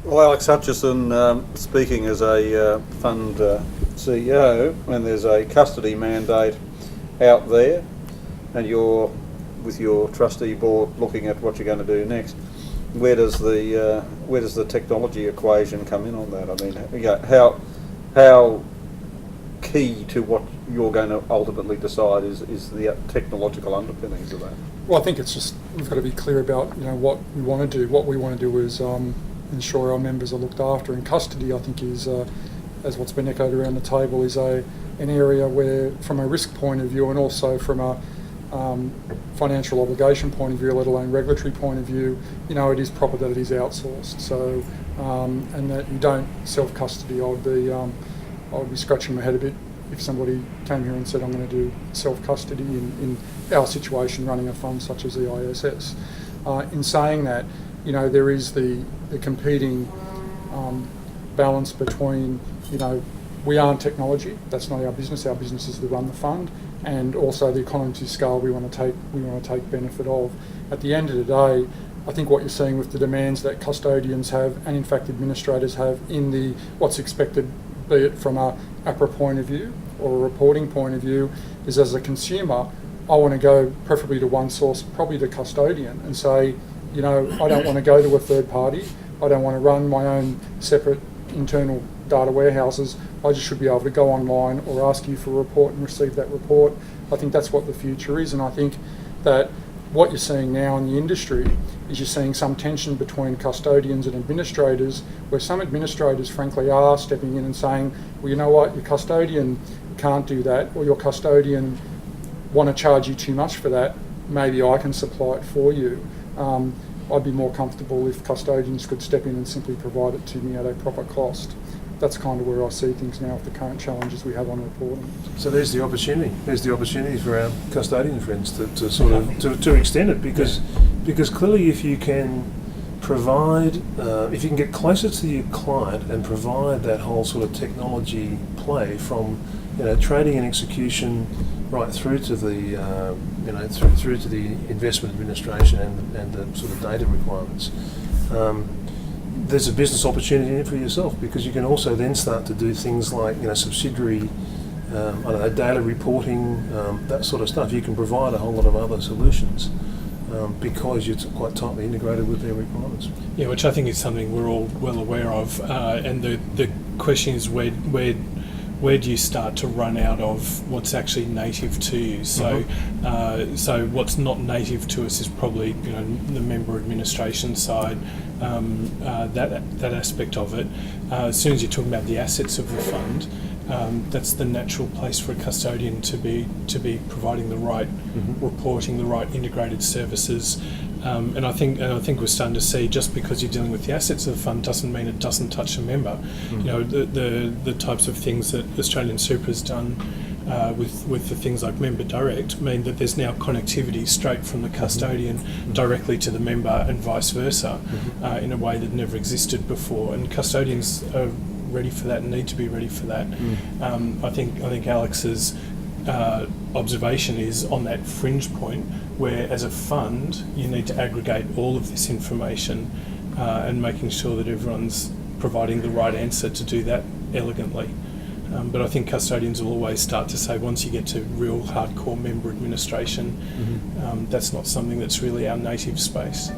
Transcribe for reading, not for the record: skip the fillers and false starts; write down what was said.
Well, Alex Hutchison, speaking as a fund CEO, and there's a custody mandate out there, and you're with your trustee board looking at what you're going to do next. Where does the technology equation come in on that? I mean, how key to what you're going to ultimately decide is the technological underpinnings of that? Well, I think it's just we've got to be clear about what we want to do. What we want to do is ensure our members are looked after. And custody, I think, is as what's been echoed around the table, is an area where, from a risk point of view, and also from a financial obligation point of view, let alone regulatory point of view, it is proper that it is outsourced. So, and that you don't self-custody. I would be scratching my head a bit if somebody came here and said, I'm going to do self-custody in our situation running a fund such as the ISS. In saying that, there is the competing balance between, we aren't technology, that's not our business is to run the fund, and also the economies of scale we want to take benefit of. At the end of the day, I think what you're seeing with the demands that custodians have, and in fact administrators have, in the what's expected, be it from a APRA point of view or a reporting point of view, is as a consumer, I want to go preferably to one source, probably the custodian, and say, I don't want to go to a third party, I don't want to run my own separate internal data warehouses, I just should be able to go online or ask you for a report and receive that report. I think that's what the future is, and I think that what you're seeing now in the industry is you're seeing some tension between custodians and administrators, where some administrators frankly are stepping in and saying, well, you know what, your custodian can't do that, or your custodian want to charge you too much for that, maybe I can supply it for you. I'd be more comfortable if custodians could step in and simply provide it to me at a proper cost. That's kind of where I see things now with the current challenges we have on reporting. So there's the opportunity. There's the opportunity for our custodian friends to sort of to extend it, because clearly if you can provide, if you can get closer to your client and provide that whole sort of technology play from trading and execution right through to the through to the investment administration and the sort of data requirements. There's a business opportunity in it for yourself, because you can also then start to do things like subsidiary data reporting, that sort of stuff. You can provide a whole lot of other solutions because you're quite tightly integrated with their requirements. Yeah, which I think is something we're all well aware of, and the question is where do you start to run out of what's actually native to you? So, so what's not native to us is probably the member administration side, that aspect of it. As soon as you're talking about the assets of the fund, that's the natural place for a custodian to be providing the right reporting, the right integrated services. And I think we're starting to see, just because you're dealing with the assets of the fund doesn't mean it doesn't touch a member. The types of things that Australian Super has done with the things like Member Direct mean that there's now connectivity straight from the custodian directly to the member, and vice versa, in a way that never existed before. And custodians are ready for that and need to be ready for that. I think Alex's observation is on that fringe point, where as a fund you need to aggregate all of this information and making sure that everyone's providing the right answer to do that elegantly. But I think custodians will always start to say, once you get to real hardcore member administration, that's not something that's really our native space.